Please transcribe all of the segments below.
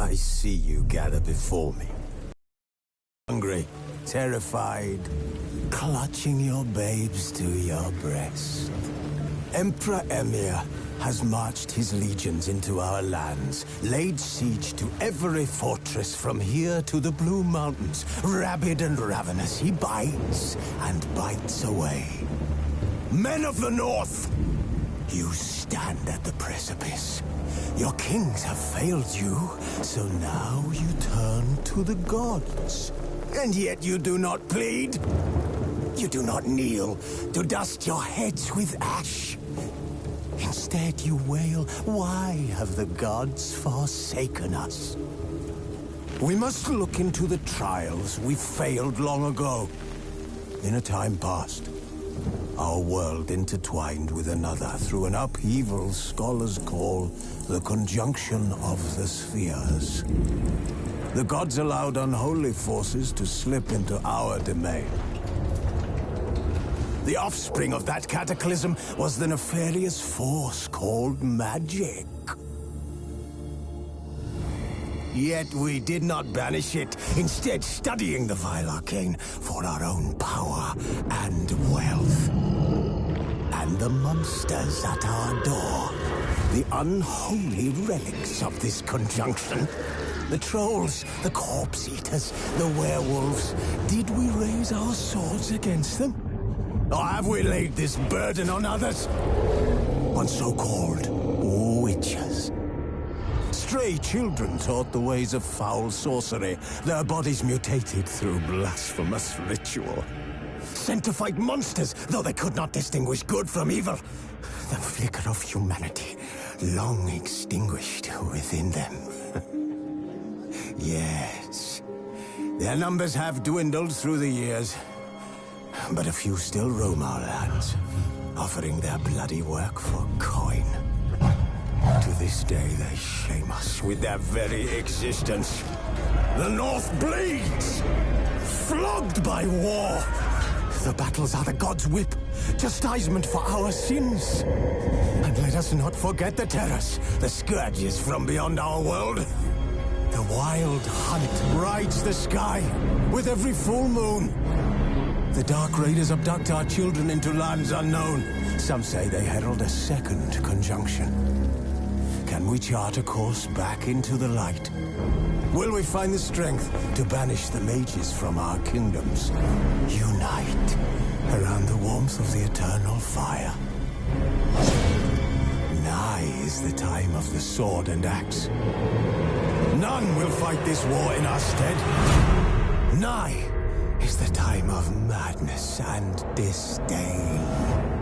I see you gather before me. Hungry, terrified, clutching your babes to your breast. Emperor Emir has marched his legions into our lands, laid siege to every fortress from here to the Blue Mountains. Rabid and ravenous, he bites and bites away. Men of the North, you stand at the precipice. Your kings have failed you, so now you turn to the gods. And yet you do not plead. You do not kneel to dust your heads with ash. Instead you wail, why have the gods forsaken us? We must look into the trials we failed long ago. In a time past, our world intertwined with another through an upheaval scholars call the conjunction of the spheres. The gods allowed unholy forces to slip into our domain. The offspring of that cataclysm was the nefarious force called magic. Yet we did not banish it, instead studying the vile arcane for our own power and wealth. And the monsters at our door, the unholy relics of this conjunction. The trolls, the corpse eaters, the werewolves. Did we raise our swords against them? Or have we laid this burden on others? On so-called witches. Stray children taught the ways of foul sorcery, their bodies mutated through blasphemous ritual. Sent to fight monsters, though they could not distinguish good from evil. The flicker of humanity, long extinguished within them. Yes, their numbers have dwindled through the years. But a few still roam our lands, offering their bloody work for coin. To this day, they shame us with their very existence. The North bleeds, flogged by war. The battles are the gods' whip, chastisement for our sins. And let us not forget the terrors, the scourges from beyond our world. The wild hunt rides the sky with every full moon. The Dark Raiders abduct our children into lands unknown. Some say they herald a second conjunction. Can we chart a course back into the light? Will we find the strength to banish the mages from our kingdoms? Unite around the warmth of the eternal fire. Nigh is the time of the sword and axe. None will fight this war in our stead. Nigh is the time of madness and disdain.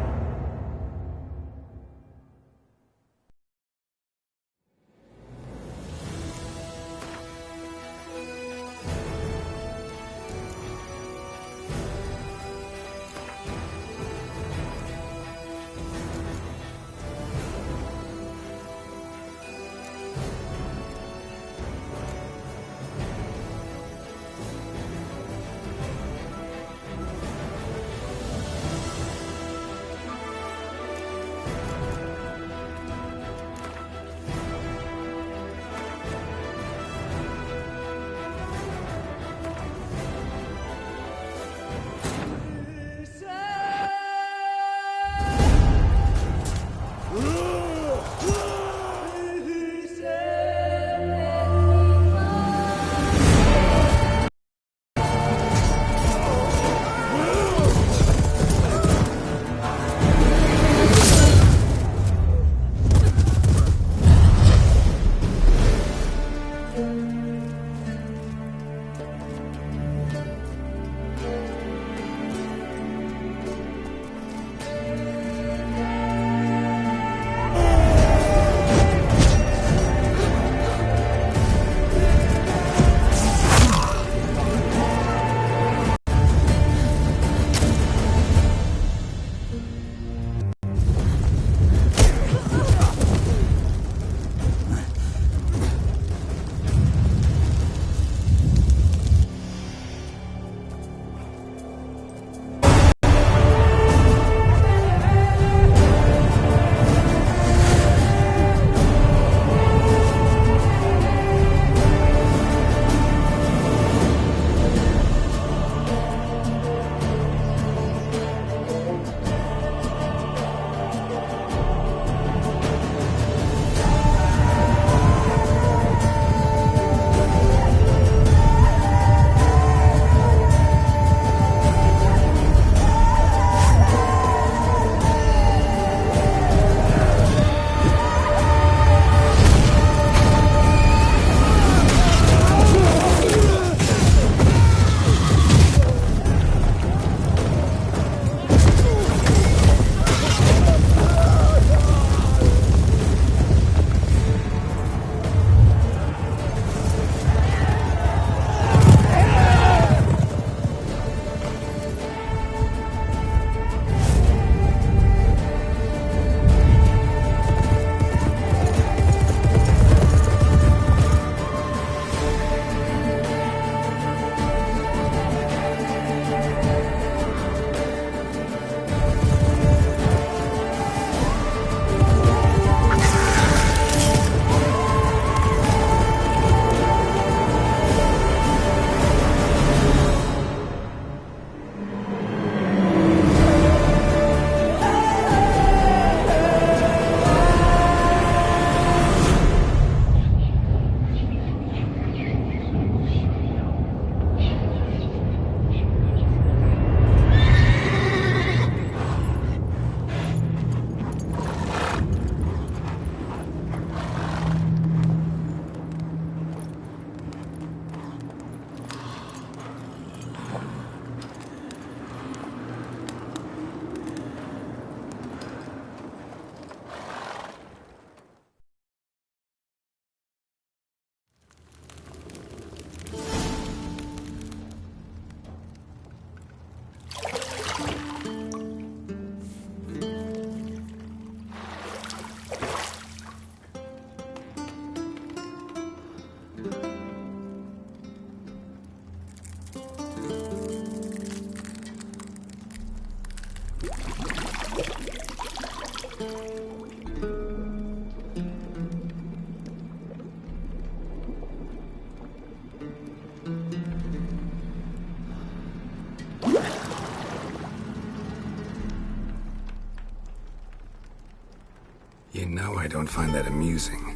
You know I don't find that amusing.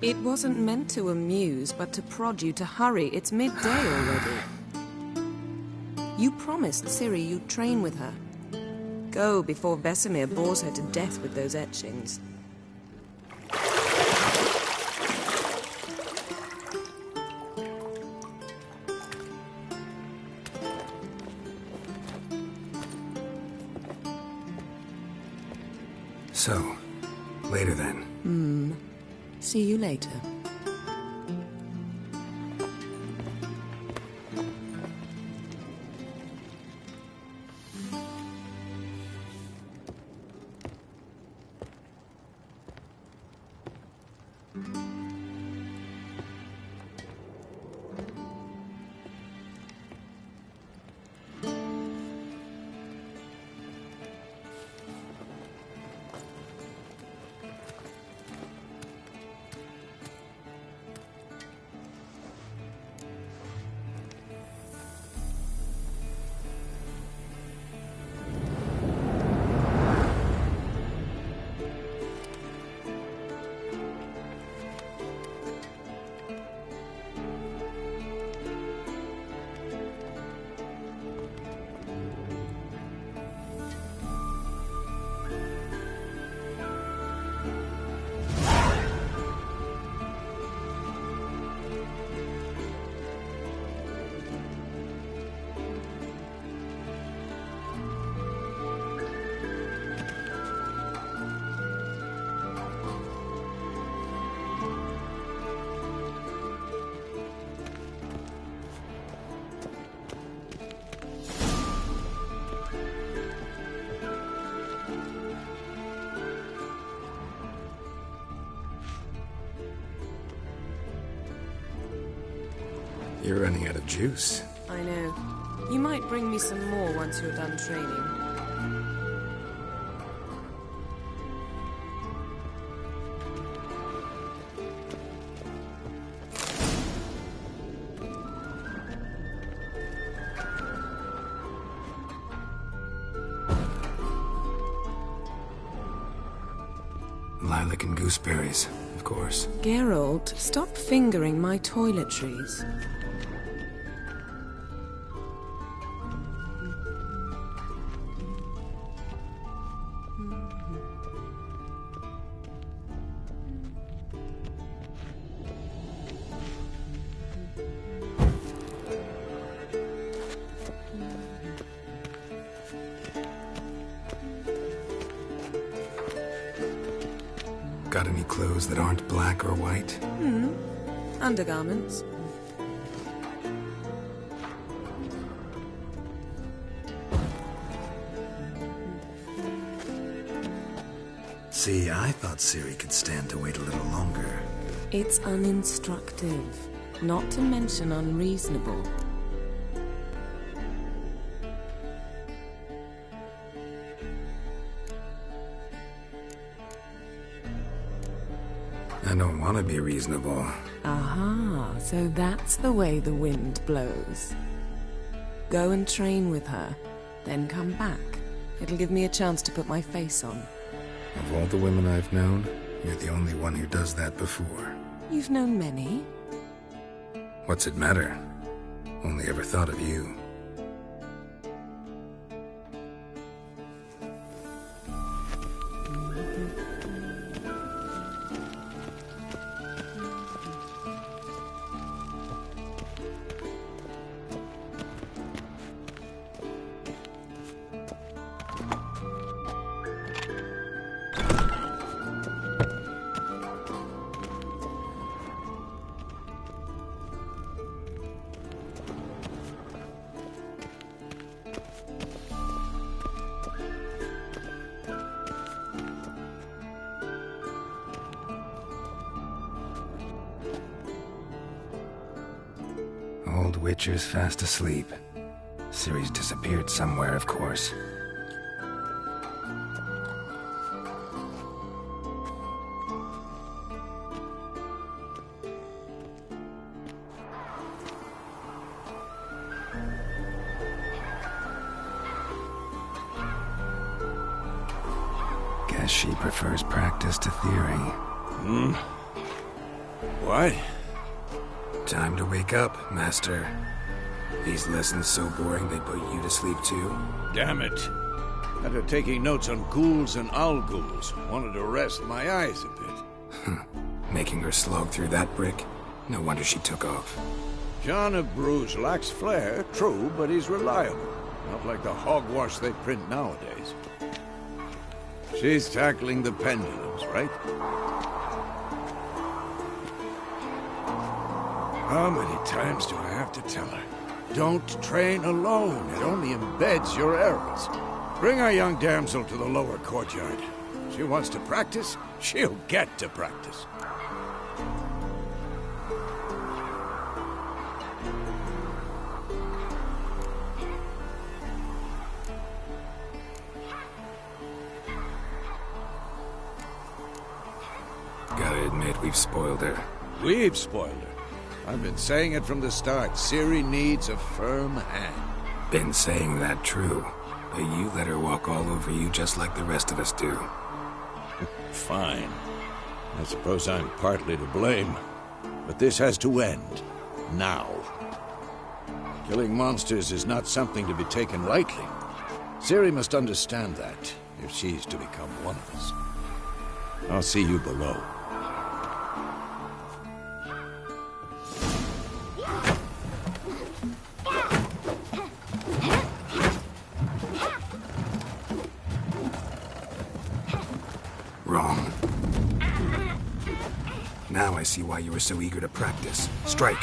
It wasn't meant to amuse, but to prod you to hurry. It's midday already. You promised Ciri you'd train with her. Go before Vesemir bores her to death with those etchings. So, later then. See you later. You're running out of juice. I know. You might bring me some more once you're done training. Lilac and gooseberries, of course. Geralt, stop fingering my toiletries. Got any clothes that aren't black or white? Undergarments. See, I thought Ciri could stand to wait a little longer. It's uninstructive, not to mention unreasonable. I don't want to be reasonable. Aha, so that's the way the wind blows. Go and train with her, then come back. It'll give me a chance to put my face on. Of all the women I've known, you're the only one who does that before. You've known many. What's it matter? Only ever thought of you. Witcher's fast asleep. Ciri's disappeared somewhere, of course. Guess she prefers practice to theory. What? Time to wake up, Master. These lessons so boring they put you to sleep too? Damn it. After taking notes on ghouls and owl-ghouls, wanted to rest my eyes a bit. Making her slog through that brick? No wonder she took off. John of Bruges lacks flair, true, but he's reliable. Not like the hogwash they print nowadays. She's tackling the pendulums, right? How many times do I have to tell her? Don't train alone. It only embeds your errors. Bring our young damsel to the lower courtyard. She wants to practice, she'll get to practice. Gotta admit, we've spoiled her. We've spoiled her. I've been saying it from the start. Ciri needs a firm hand. Been saying that true, but you let her walk all over you just like the rest of us do. Fine. I suppose I'm partly to blame. But this has to end. Now. Killing monsters is not something to be taken lightly. Ciri must understand that, if she's to become one of us. I'll see you below. Wrong. Now I see why you were so eager to practice. Strike.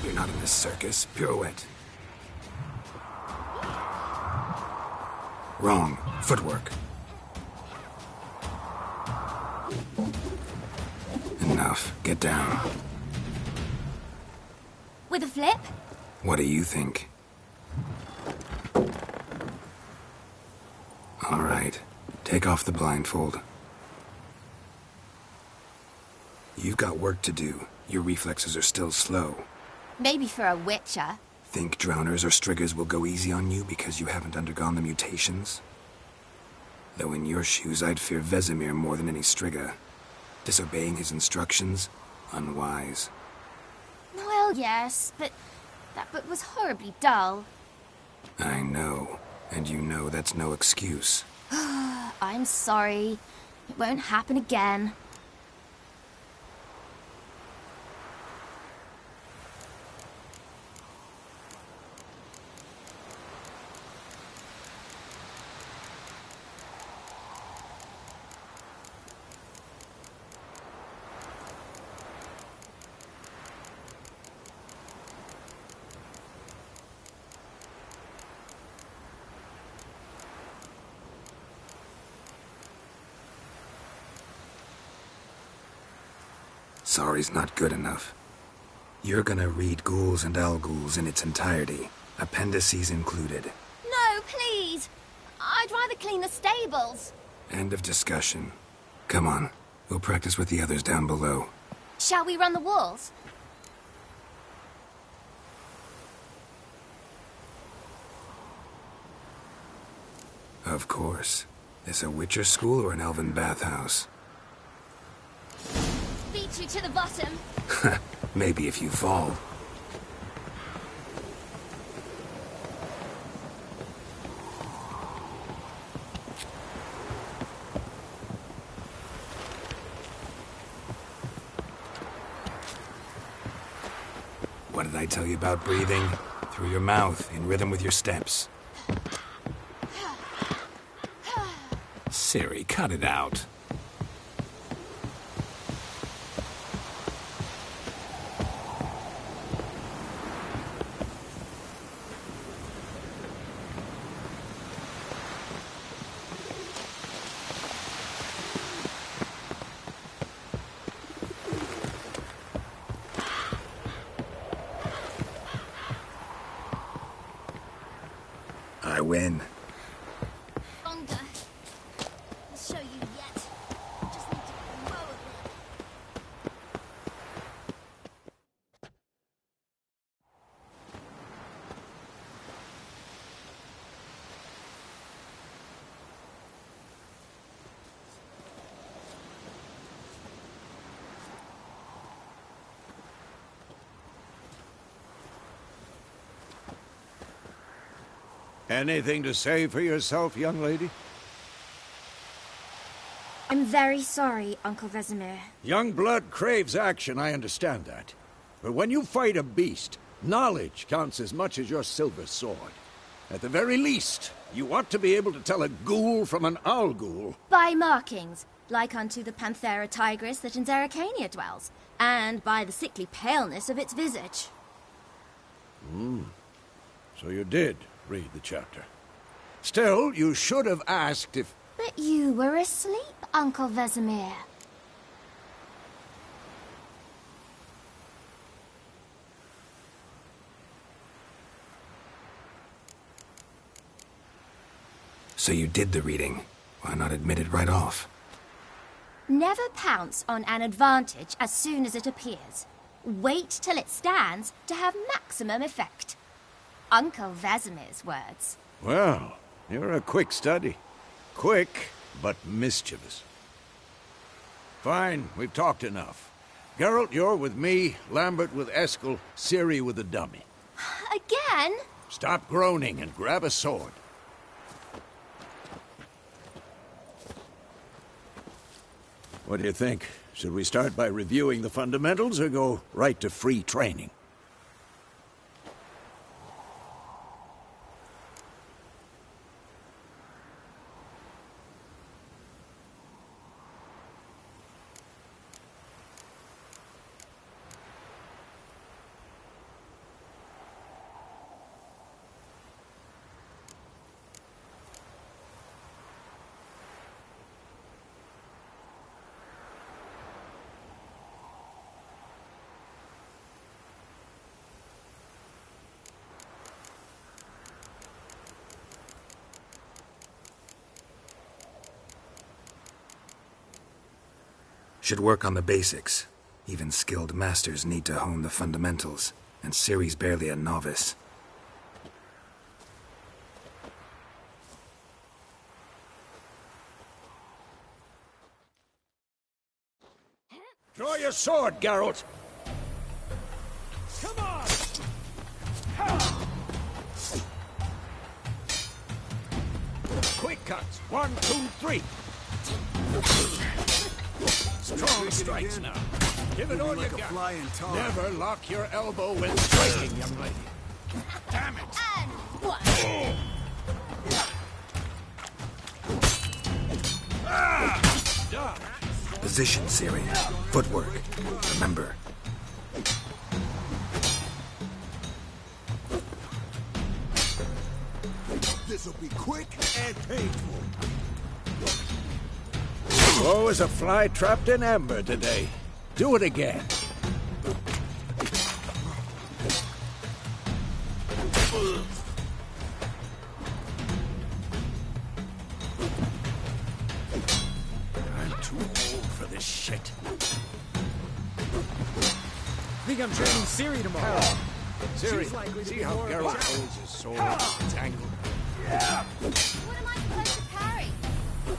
You're not in this circus. Pirouette. Wrong. Footwork. Enough. Get down. With a flip? What do you think? All right. Take off the blindfold. You've got work to do. Your reflexes are still slow. Maybe for a witcher. Think drowners or striggers will go easy on you because you haven't undergone the mutations? Though in your shoes, I'd fear Vesemir more than any strigger. Disobeying his instructions? Unwise. Well, yes, but that book was horribly dull. I know. And you know that's no excuse. I'm sorry. It won't happen again. Sorry's not good enough. You're gonna read Ghouls and Owl-Ghouls in its entirety, appendices included. No, please! I'd rather clean the stables. End of discussion. Come on, we'll practice with the others down below. Shall we run the walls? Of course. This a Witcher school or an elven bathhouse? Beat you to the bottom. Maybe if you fall. What did I tell you about breathing? Through your mouth, in rhythm with your steps. Ciri, cut it out. I win. Longer. I'll show you yet. Just need to grow a bit. Anything to say for yourself, young lady? I'm very sorry, Uncle Vesemir. Young blood craves action, I understand that. But when you fight a beast, knowledge counts as much as your silver sword. At the very least, you ought to be able to tell a ghoul from an owl ghoul. By markings, like unto the Panthera tigris that in Zerrikania dwells, and by the sickly paleness of its visage. So you did read the chapter. Still, you should have asked if... But you were asleep, Uncle Vesemir. So you did the reading. Why not admit it right off? Never pounce on an advantage as soon as it appears. Wait till it stands to have maximum effect. Uncle Vesemir's words. Well, you're a quick study. Quick, but mischievous. Fine, we've talked enough. Geralt, you're with me, Lambert with Eskel, Ciri with the dummy. Again? Stop groaning and grab a sword. What do you think? Should we start by reviewing the fundamentals or go right to free training? Should work on the basics. Even skilled masters need to hone the fundamentals, and Ciri's barely a novice. Draw your sword, Geralt! Come on! Quick cuts! 1, 2, 3! Strong strikes now. Give it all you got. Never lock your elbow when striking, young lady. Damn it! And one. Done. Position, Ciri. Footwork. Remember. This'll be quick and painful. Oh, is a fly trapped in amber today. Do it again. I'm too old for this shit. I think I'm training Ciri tomorrow. Ciri, see how Geralt holds his sword tangled? What am I supposed to parry?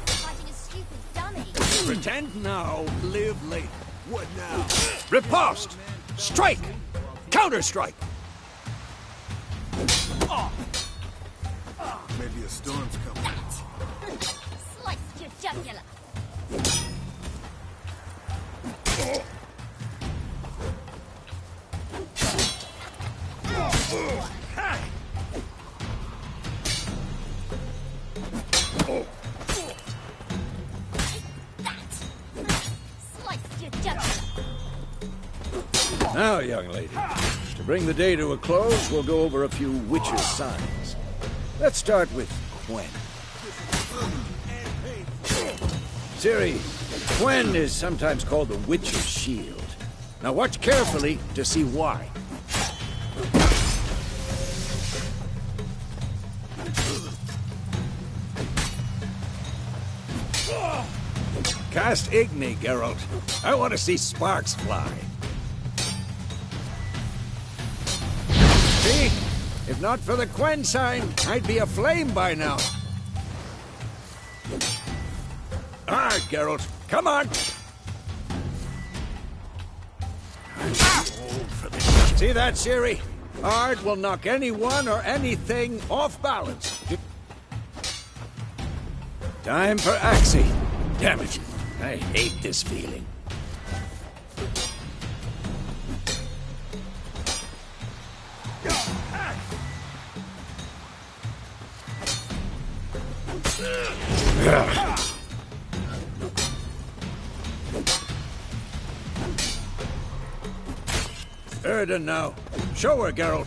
Fighting a stupid dummy. Pretend now, live later. What now? Riposte! Strike! Counter-strike! Maybe a storm's coming. Slice your jugular. Now, young lady, to bring the day to a close, we'll go over a few witches' signs. Let's start with Quen. Ciri, Quen is sometimes called the Witch's Shield. Now watch carefully to see why. past Igni, Geralt. I want to see sparks fly. See? If not for the Quen sign, I'd be aflame by now. Alright, Geralt. Come on! I'm too old for this. See that, Ciri? Ard will knock anyone or anything off balance. Time for Axii. Damn it. I hate this feeling. Erden now. Show her, Geralt.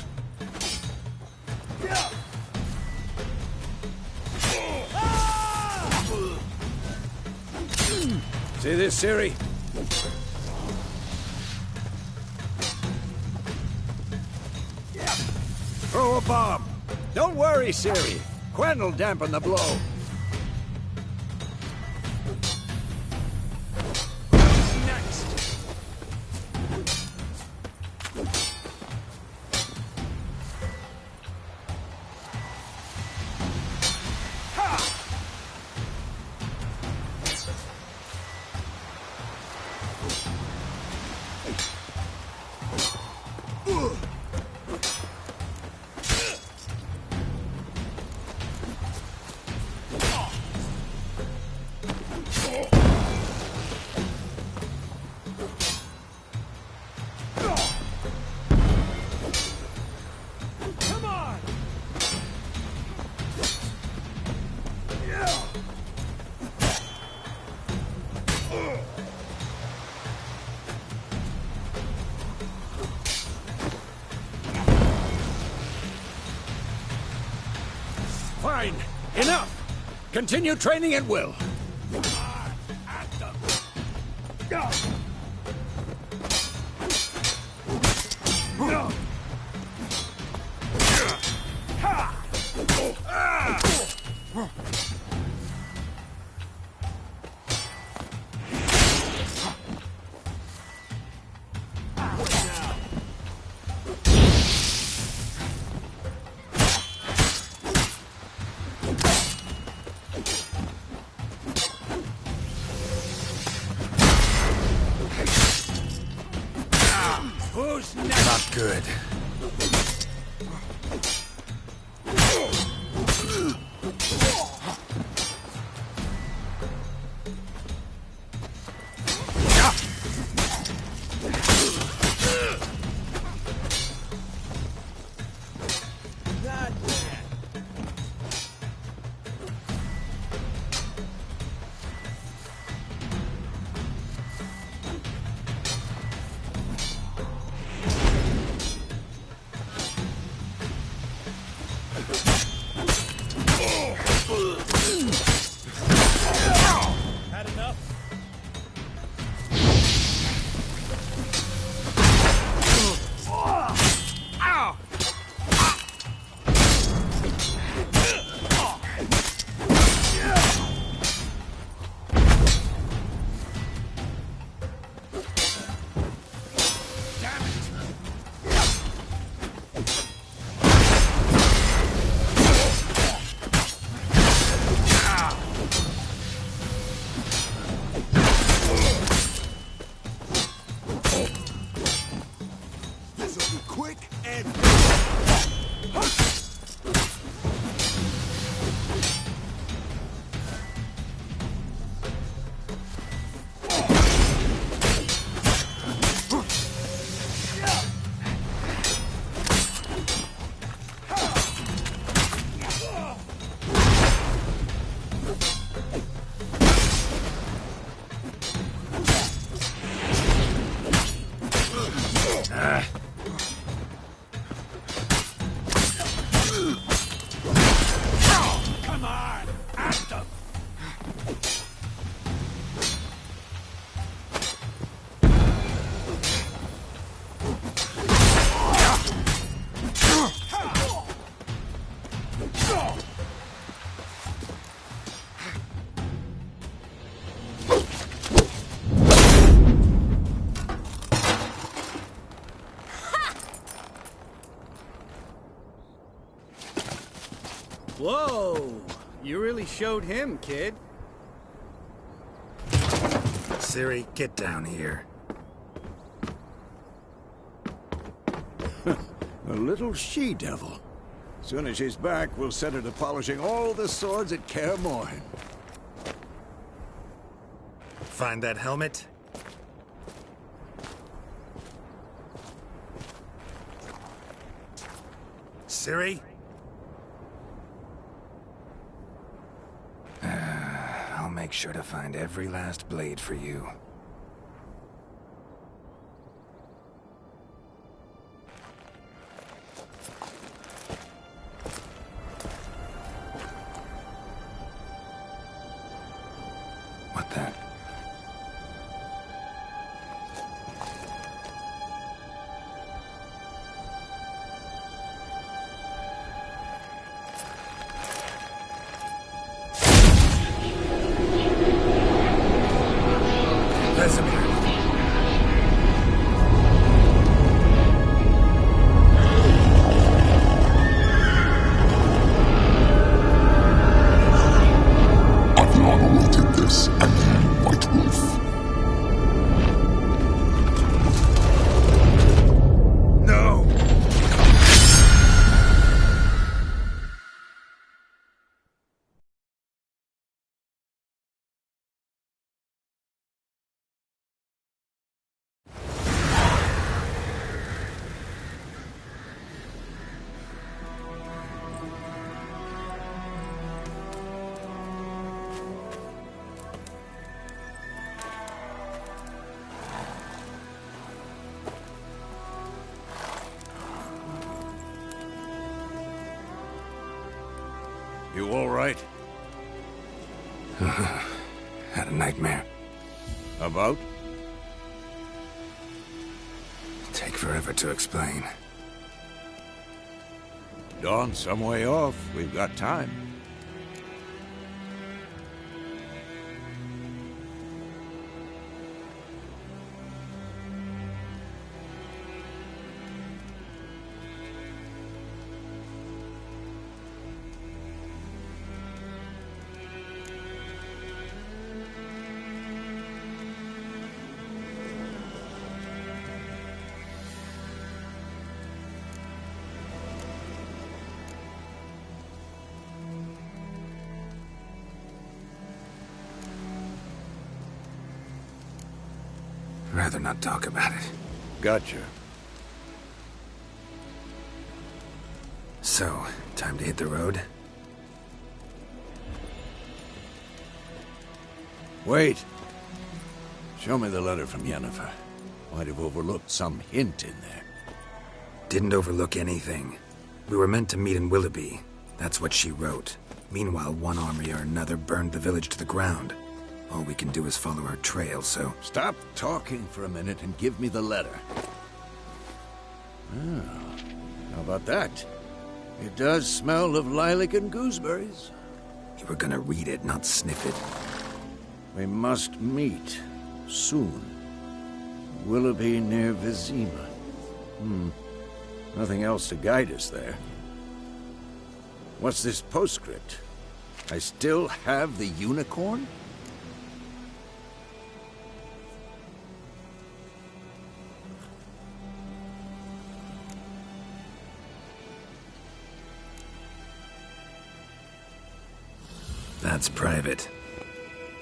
See this, Ciri? Throw a bomb. Don't worry, Ciri. Quen will dampen the blow. Next. Fine. Enough. Continue training at will. Who's next? Not good. Whoa! You really showed him, kid. Ciri, get down here. A little she-devil. Soon as she's back, we'll set her to polishing all the swords at Kaer Morhen. Find that helmet? Ciri? I'll make sure to find every last blade for you. What then? Vesemir. Aviana awaited this, and you, White Wolf. No! You all right? Had a nightmare. About? Take forever to explain. Dawn's some way off. We've got time. Rather not talk about it. Gotcha. So, time to hit the road? Wait. Show me the letter from Yennefer. Might have overlooked some hint in there. Didn't overlook anything. We were meant to meet in Willoughby. That's what she wrote. Meanwhile, one army or another burned the village to the ground. All we can do is follow her trail, so... Stop talking for a minute and give me the letter. Ah, how about that? It does smell of lilac and gooseberries. You were gonna read it, not sniff it. We must meet. Soon. Willoughby near Vizima. Nothing else to guide us there. What's this postscript? I still have the unicorn? That's private.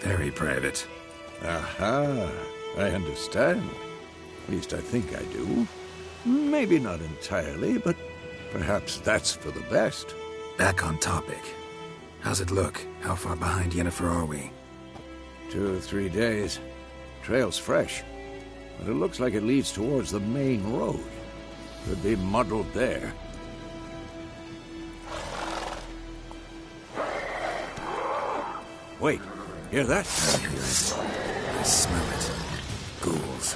Very private. Aha, I understand. At least I think I do. Maybe not entirely, but perhaps that's for the best. Back on topic. How's it look? How far behind Yennefer are we? 2 or 3 days. Trail's fresh, but it looks like it leads towards the main road. Could be muddled there. Wait, hear that? I hear it. I smell it. Ghouls.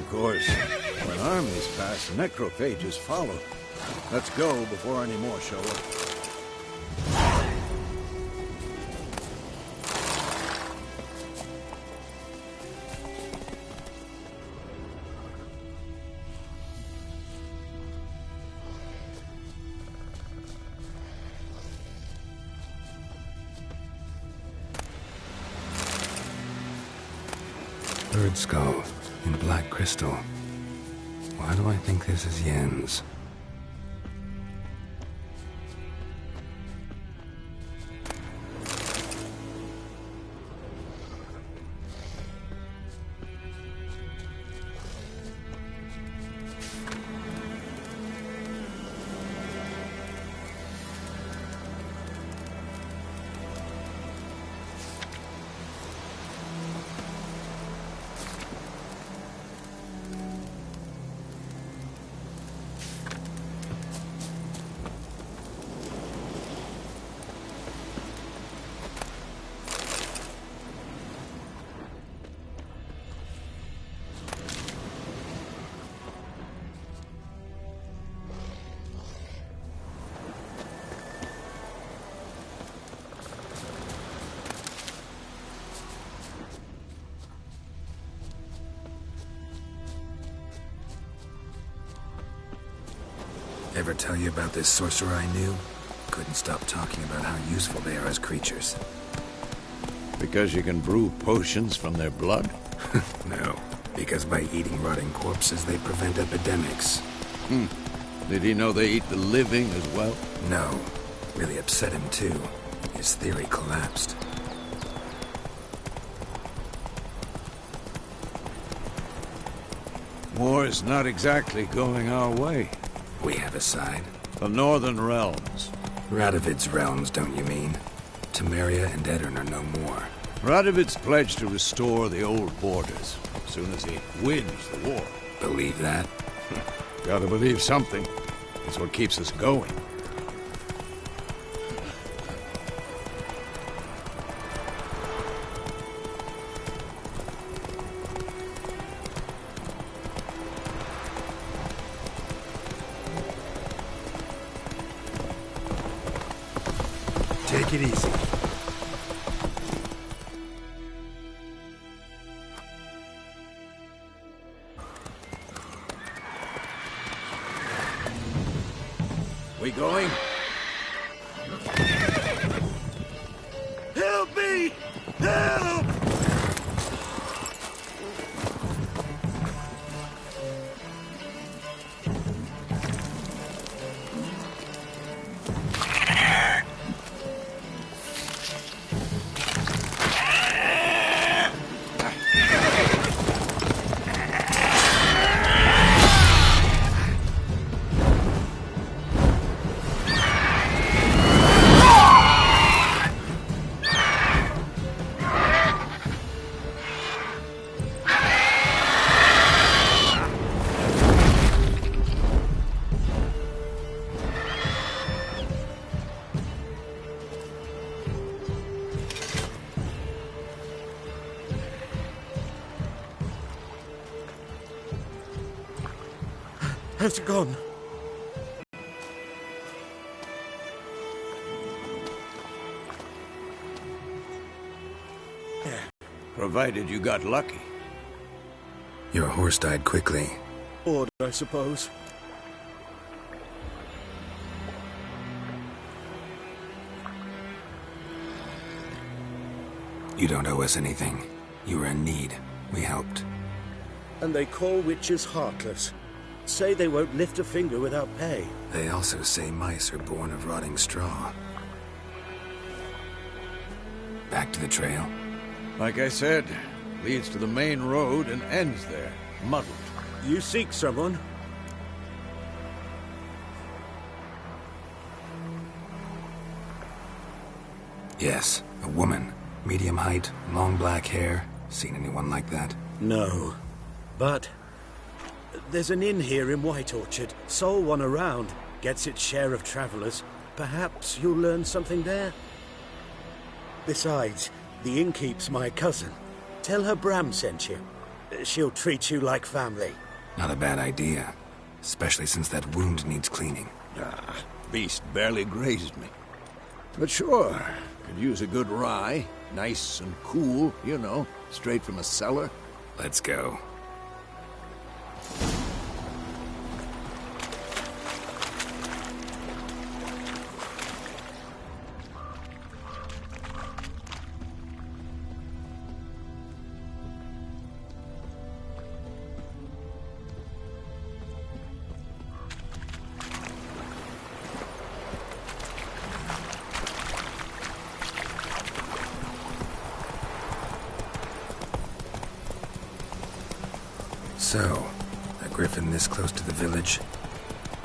Of course, when armies pass, necrophages follow. Let's go before any more show up. Bird skull in black crystal. Why do I think this is Yen's? Ever tell you about this sorcerer I knew? Couldn't stop talking about how useful they are as creatures. Because you can brew potions from their blood? No, because by eating rotting corpses, they prevent epidemics. Did he know they eat the living as well? No. Really upset him, too. His theory collapsed. War's not exactly going our way. We have a side. The Northern Realms. Radovid's realms, don't you mean? Temeria and Edirn are no more. Radovid's pledged to restore the old borders as soon as he wins the war. Believe that? Gotta believe something. It's what keeps us going. Take it easy. We going? Help me! Help! How's it gone? Provided you got lucky. Your horse died quickly. Bored, I suppose. You don't owe us anything. You were in need. We helped. And they call witches heartless. Say they won't lift a finger without pay. They also say mice are born of rotting straw. Back to the trail? Like I said, leads to the main road and ends there, muddled. You seek someone? Yes, a woman. Medium height, long black hair. Seen anyone like that? No. But there's an inn here in White Orchard. Sole one around. Gets its share of travelers. Perhaps you'll learn something there? Besides, the innkeep's my cousin. Tell her Bram sent you. she'll treat you like family. Not a bad idea. Especially since that wound needs cleaning. Ah, beast barely grazed me. But sure, could use a good rye. Nice and cool, you know, straight from a cellar. Let's go. So, a griffin this close to the village?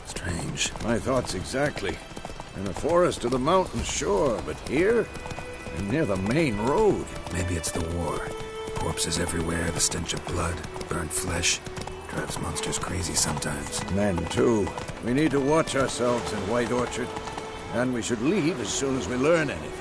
Strange. My thoughts exactly. In a forest of the mountains, sure, but here? And near the main road. Maybe it's the war. Corpses everywhere, the stench of blood, burnt flesh. Drives monsters crazy sometimes. Men, too. We need to watch ourselves in White Orchard. And we should leave as soon as we learn anything.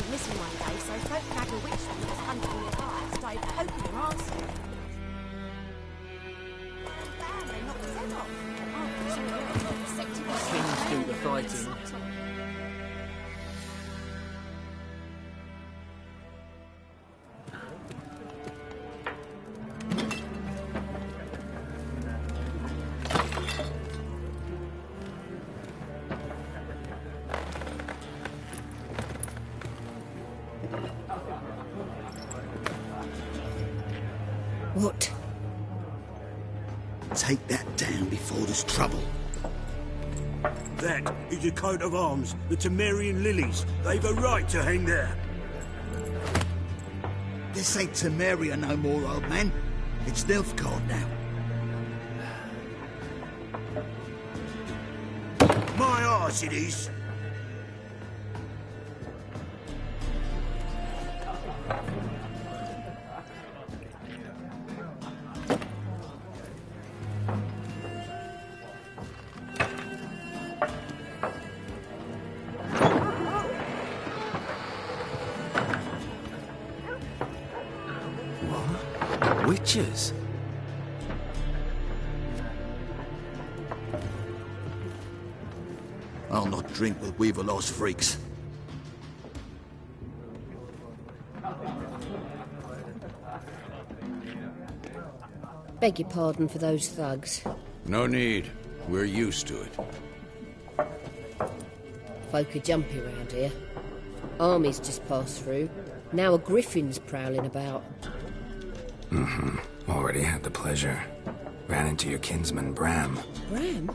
Missing one day, so folk nagger witch hunters hunting nearby started poking her arse. Damn, they knocked his head off. Kings do the fighting. What? Take that down before there's trouble. That is a coat of arms, the Temerian lilies. They've a right to hang there. This ain't Temeria no more, old man. It's Nilfgaard now. My arse it is. Witches? I'll not drink with Weaverlaw's freaks. Beg your pardon for those thugs. No need. We're used to it. Folk are jumpy around here. Armies just passed through. Now a griffin's prowling about. Already had the pleasure. Ran into your kinsman, Bram. Bram?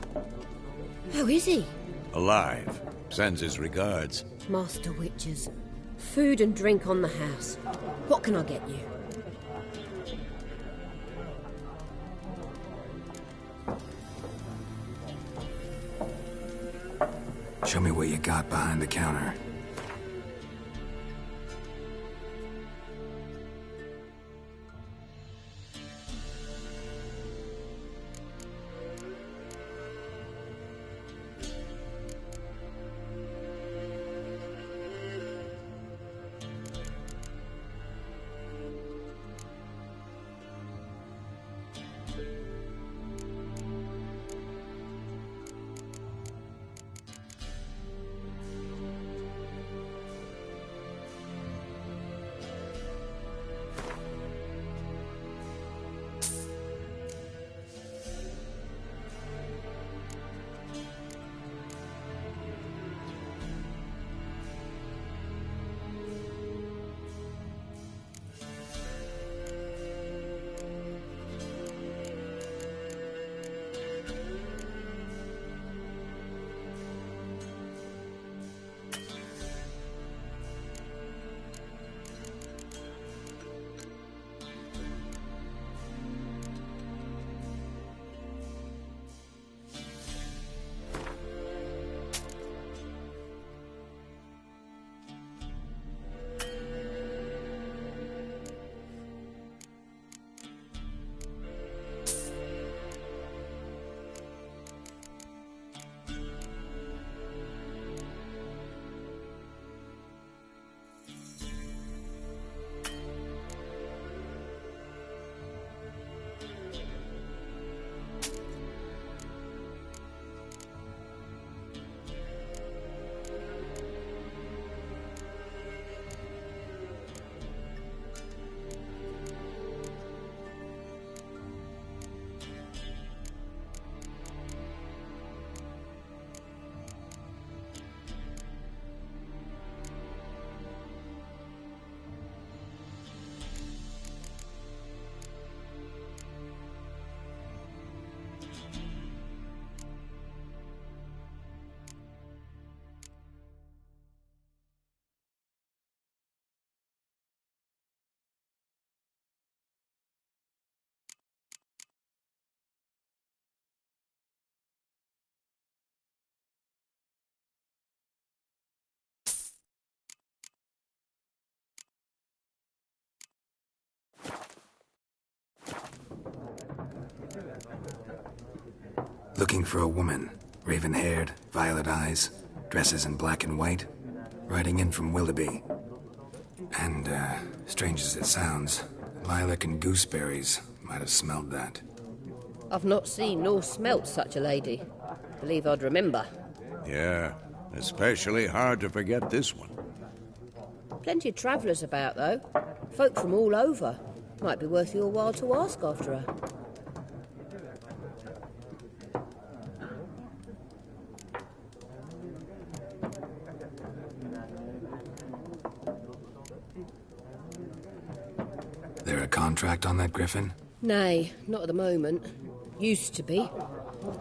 How is he? Alive. Sends his regards. Master Witches. Food and drink on the house. What can I get you? Show me what you got behind the counter. Looking for a woman. Raven-haired, violet eyes, dresses in black and white. Riding in from Willoughby. And, strange as it sounds, lilac and gooseberries might have smelled that. I've not seen nor smelt such a lady. Believe I'd remember. Yeah, especially hard to forget this one. Plenty of travellers about, though. Folk from all over. Might be worth your while to ask after her. There a contract on that griffin? Nay, not at the moment. Used to be.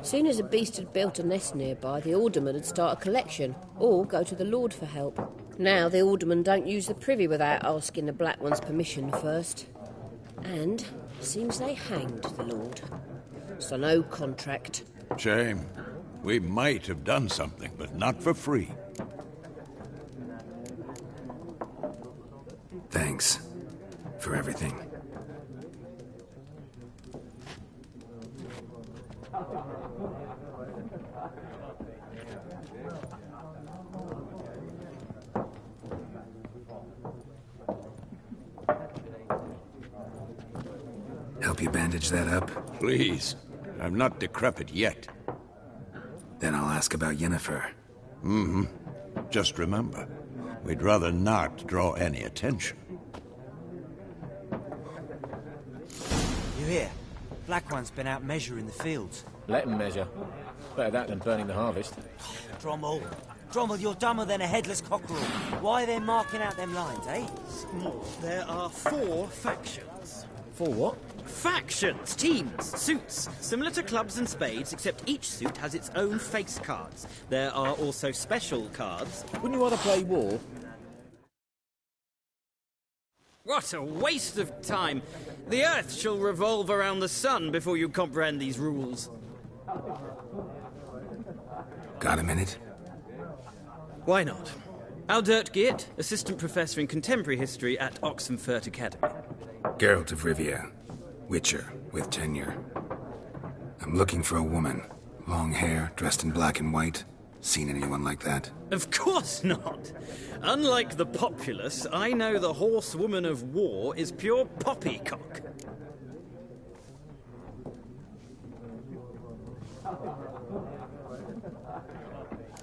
Soon as a beast had built a nest nearby, the alderman would start a collection, or go to the Lord for help. Now the alderman don't use the privy without asking the Black One's permission first. And seems they hanged the Lord. So no contract. Shame. We might have done something, but not for free. Thanks. For everything. Help you bandage that up? Please. I'm not decrepit yet. Then I'll ask about Yennefer. Mm-hmm. Just remember, we'd rather not draw any attention. You hear? Black One's been out measuring the fields. Let him measure. Better that than burning the harvest. Drommel. Drommel, you're dumber than a headless cockerel. Why are they marking out them lines, eh? More. There are 4 factions. 4 what? Factions, teams, suits. Similar to clubs and spades, except each suit has its own face cards. There are also special cards. Wouldn't you rather play war? What a waste of time. The Earth shall revolve around the sun before you comprehend these rules. Got a minute? Why not? Aldert Geert, Assistant Professor in Contemporary History at Oxenfurt Academy. Geralt of Rivia. Witcher, with tenure. I'm looking for a woman. Long hair, dressed in black and white. Seen anyone like that? Of course not. Unlike the populace, I know the horsewoman of war is pure poppycock.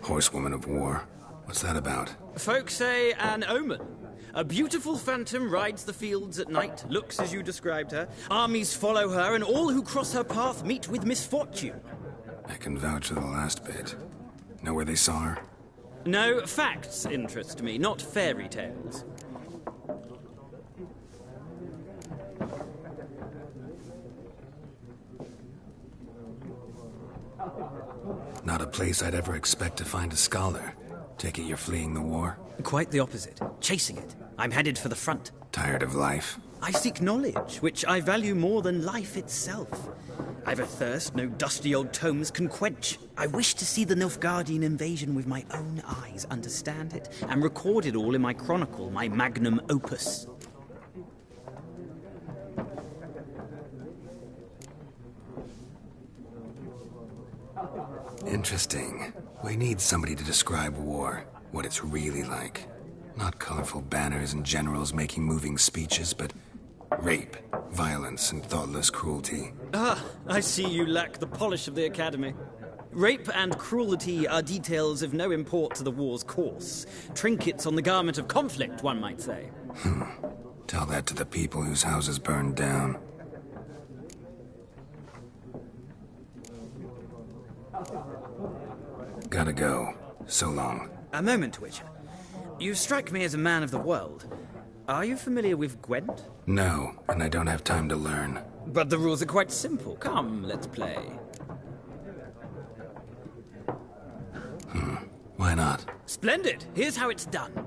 Horsewoman of war? What's that about? Folk say an omen. A beautiful phantom rides the fields at night, looks as you described her. Armies follow her, and all who cross her path meet with misfortune. I can vouch for the last bit. Know where they saw her? No, facts interest me, not fairy tales. Not a place I'd ever expect to find a scholar. Take it you're fleeing the war? Quite the opposite. Chasing it. I'm headed for the front. Tired of life? I seek knowledge, which I value more than life itself. I've a thirst no dusty old tomes can quench. I wish to see the Nilfgaardian invasion with my own eyes, understand it, and record it all in my chronicle, my magnum opus. Interesting. We need somebody to describe war, what it's really like. Not colorful banners and generals making moving speeches, but rape, violence, and thoughtless cruelty. Ah, I see you lack the polish of the Academy. Rape and cruelty are details of no import to the war's course. Trinkets on the garment of conflict, one might say. Tell that to the people whose houses burned down. Gotta go. So long. A moment, Witcher. You strike me as a man of the world. Are you familiar with Gwent? No, and I don't have time to learn. But the rules are quite simple. Come, let's play. Why not? Splendid! Here's how it's done.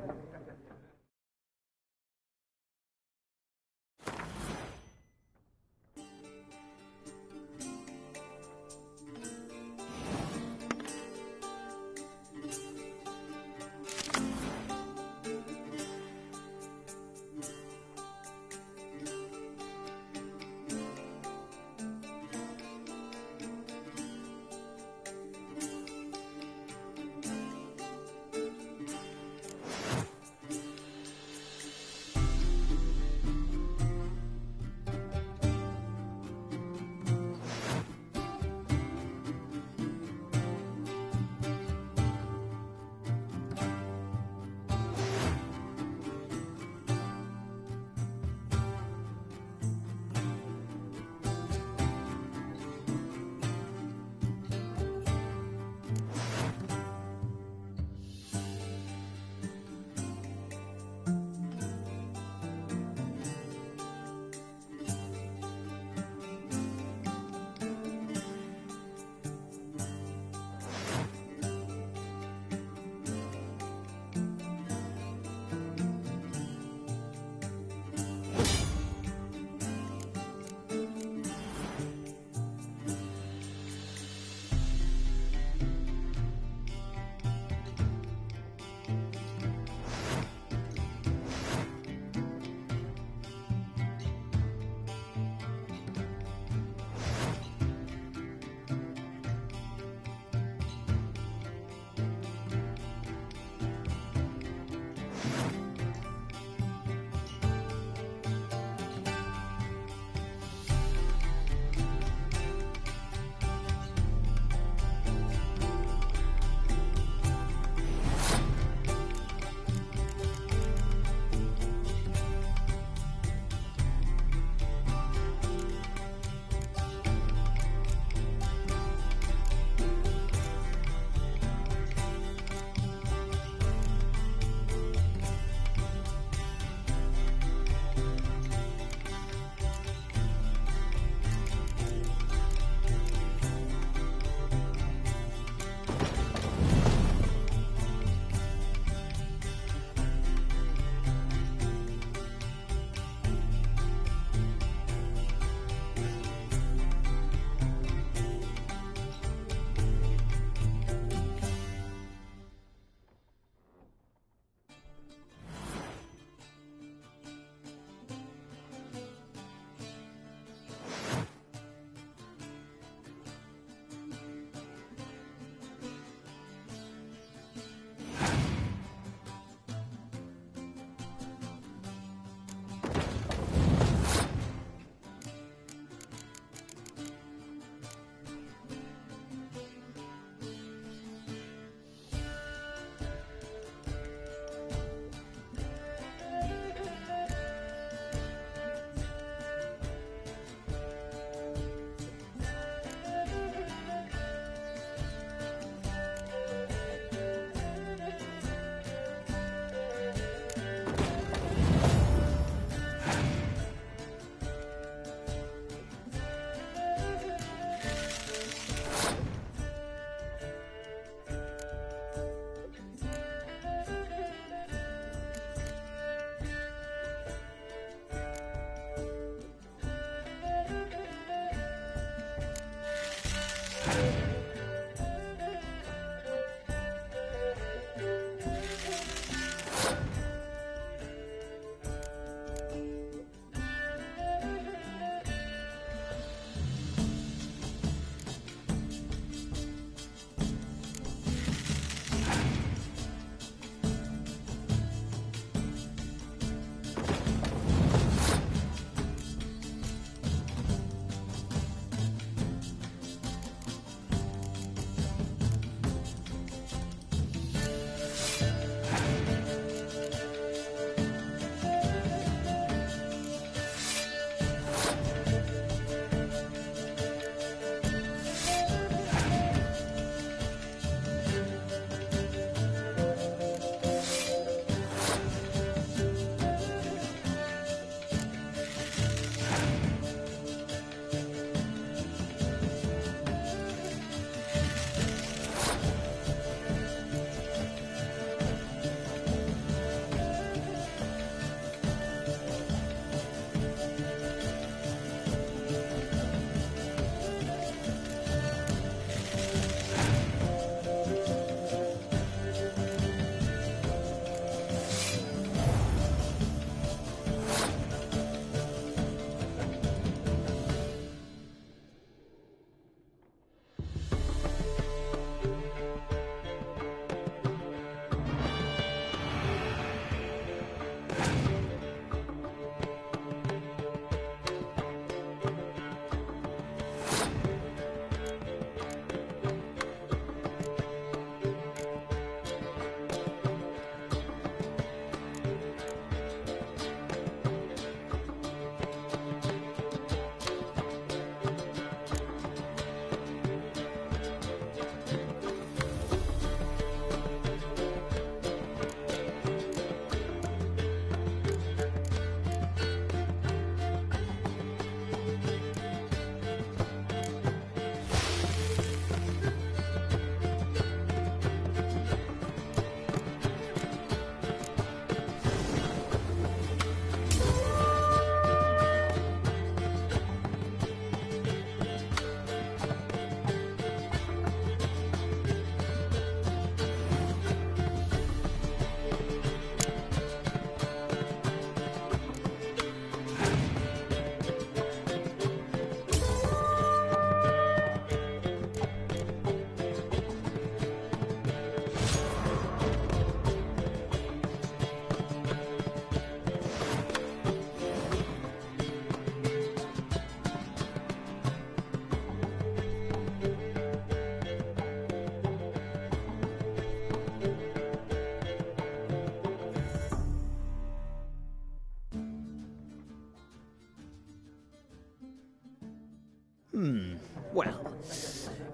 Well,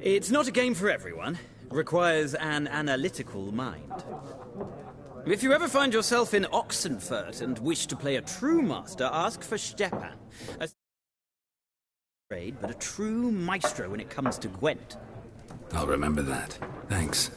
it's not a game for everyone. It requires an analytical mind. If you ever find yourself in Oxenfurt and wish to play a true master, ask for Stepan. But a true maestro when it comes to Gwent. I'll remember that. Thanks.